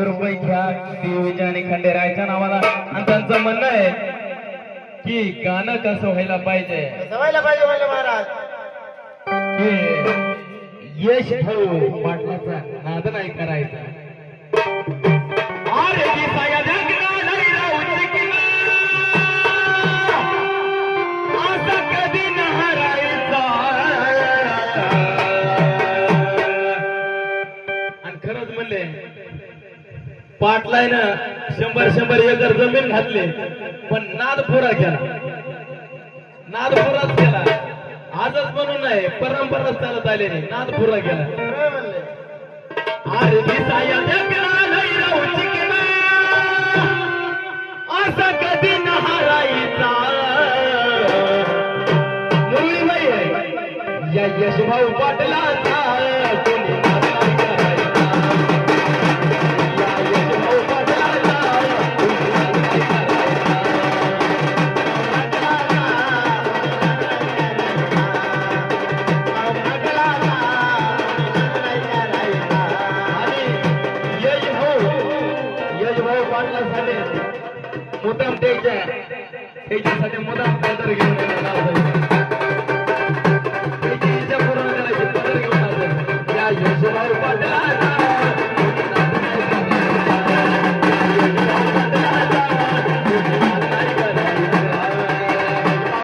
रुपये घ्या देवीच्या आणि खंडेरायाच्या नावाला. आणि त्यांचं म्हणणं आहे की गाणं कसं व्हायला पाहिजे बोले महाराज. की यश भाऊ पाटलाचा नाद नाही करायचा. अरे दिसाया जगना नाही राहूची किना, असं कधी न हरायचा. आणि खरंच म्हणले पाटलाय ना 100 एकर जमीन घातली पण नाद पुरा केला. नाद पुराच केला. आजच म्हणून नाही परंपराच चालत आले नाही. नाद पुरा केला. अरे दिसाया जगना नाही राहूची किना, असा कधी न हरायचा. मुरळीबाई आहे या यशभाऊ पाटलाचा कोणी नाद नाही करायचा. या यशभाऊ पाटलाचा कोणी नाद नाही करायचा. मुद्दाम त्याच्यासाठी मुद्दाम पदर घेऊन त्याची इच्छा पूर्ण करायची. पदर घेऊन या यशभाऊ पाटला